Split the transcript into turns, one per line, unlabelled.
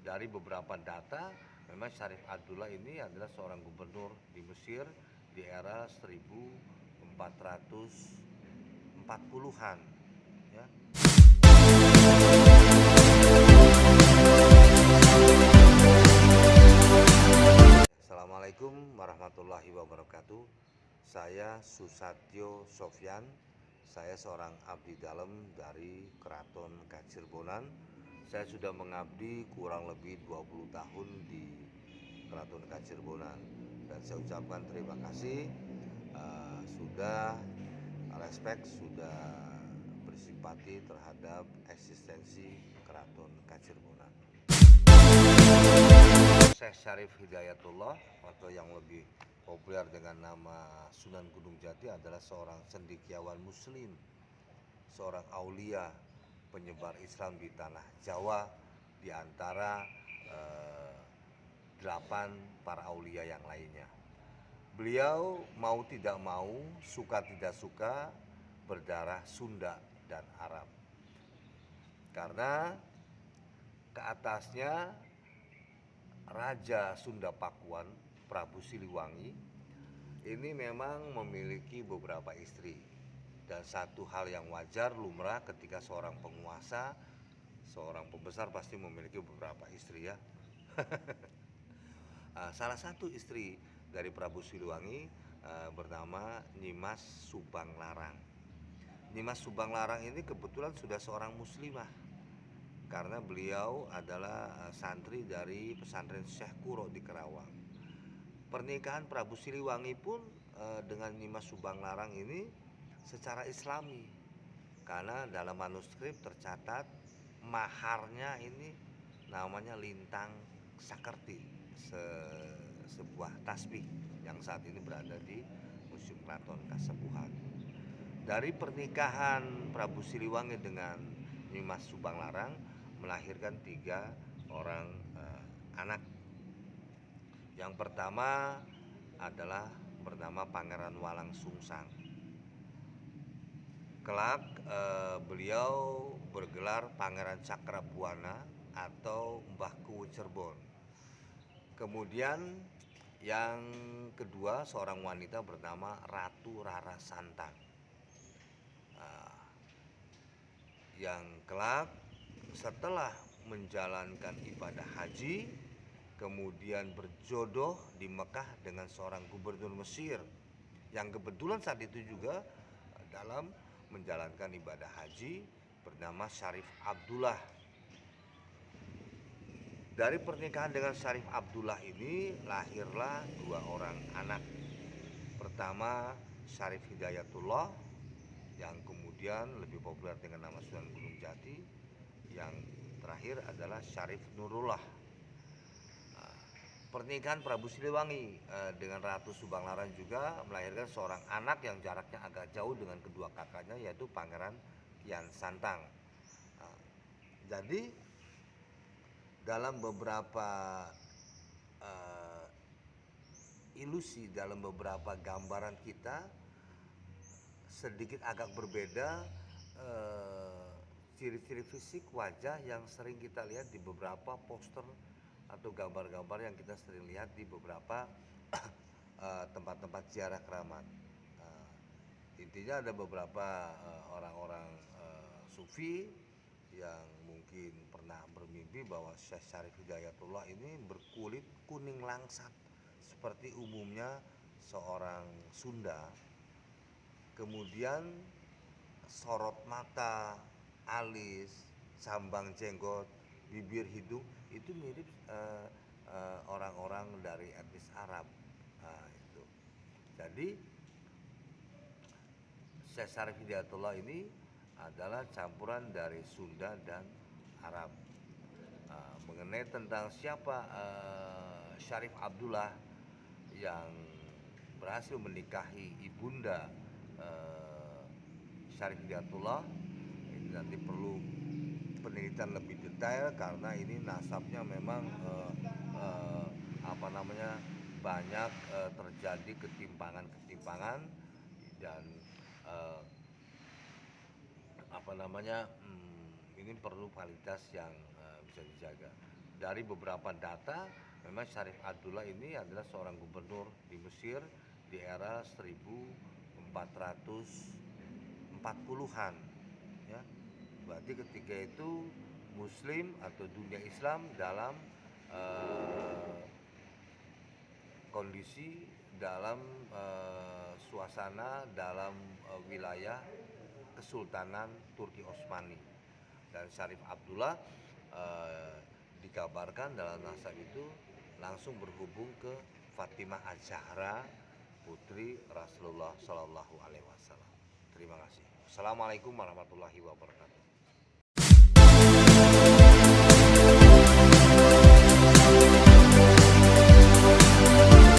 dari beberapa data, memang Syarif Abdullah ini adalah seorang gubernur di Mesir di era 1440-an, ya. Assalamualaikum warahmatullahi wabarakatuh. Saya Susatyo Sofyan. Saya seorang abdi dalam dari Keraton Kacirbonan. Saya sudah mengabdi kurang lebih 20 tahun di Keraton Kacirbonan. Dan saya ucapkan terima kasih, sudah respect, sudah bersimpati terhadap eksistensi Keraton Kacirbonan. Syekh Syarif Hidayatullah atau yang lebih populer dengan nama Sunan Gunung Jati adalah seorang cendekiawan muslim, seorang aulia penyebar Islam di tanah Jawa di antara 8 para aulia yang lainnya. Beliau mau tidak mau, suka tidak suka, berdarah Sunda dan Arab. Karena ke atasnya Raja Sunda Pakuan, Prabu Siliwangi, ini memang memiliki beberapa istri. Dan satu hal yang wajar, lumrah ketika seorang penguasa, seorang pembesar pasti memiliki beberapa istri, ya. Salah satu istri dari Prabu Siliwangi bernama Nyimas Subang Larang. Nyimas Subang Larang ini kebetulan sudah seorang muslimah, karena beliau adalah santri dari pesantren Syekh Kuro di Kerawang. Pernikahan Prabu Siliwangi pun dengan Nyimas Subang Larang ini secara Islami, karena dalam manuskrip tercatat maharnya ini namanya lintang sakerti, sebuah tasbih yang saat ini berada di Museum Keraton Kasepuhan. Dari pernikahan Prabu Siliwangi dengan Nyimas Subang Larang melahirkan 3 orang anak. Yang pertama adalah bernama Pangeran Walang Sungsang. Kelak beliau bergelar Pangeran Cakrabuana atau Mbah Kuwu Cirebon. Kemudian yang kedua seorang wanita bernama Ratu Rara Santang, yang kelak setelah menjalankan ibadah haji kemudian berjodoh di Mekah dengan seorang gubernur Mesir yang kebetulan saat itu juga dalam menjalankan ibadah haji, bernama Syarif Abdullah. Dari pernikahan dengan Syarif Abdullah ini lahirlah 2 orang anak. Pertama Syarif Hidayatullah, yang kemudian lebih populer dengan nama Sunan Gunung Jati. Yang terakhir adalah Syarif Nurullah. Pernikahan Prabu Siliwangi dengan Ratu Subang Larang juga melahirkan seorang anak yang jaraknya agak jauh dengan kedua kakaknya, yaitu Pangeran Kian Santang. Jadi dalam beberapa ilusi, dalam beberapa gambaran kita sedikit agak berbeda ciri-ciri fisik wajah yang sering kita lihat di beberapa poster atau gambar-gambar yang kita sering lihat di beberapa tempat-tempat ziarah keramat. Intinya ada beberapa orang-orang sufi yang mungkin pernah bermimpi bahwa Syekh Syarif Hidayatullah ini berkulit kuning langsat seperti umumnya seorang Sunda. Kemudian sorot mata, alis, sambang jenggot, bibir, hidung itu mirip orang-orang dari etnis Arab. Itu. Jadi Syekh Syarif Hidayatullah ini adalah campuran dari Sunda dan Arab. Mengenai tentang siapa Syarif Abdullah yang berhasil menikahi ibunda Syarif Hidayatullah, ini nanti perlu penelitian lebih detail karena ini nasabnya memang banyak terjadi ketimpangan dan ini perlu validitas yang bisa dijaga. dari beberapa data memang Syarif Abdullah ini adalah seorang gubernur di Mesir di era 1440-an ya. Berarti ketika itu Muslim atau dunia Islam dalam kondisi dalam suasana dalam wilayah Kesultanan Turki Osmani, dan Syarif Abdullah dikabarkan dalam nasab itu langsung berhubung ke Fatimah Az-Zahra, putri Rasulullah Shallallahu Alaihi Wasallam. Terima kasih. Assalamualaikum warahmatullahi wabarakatuh.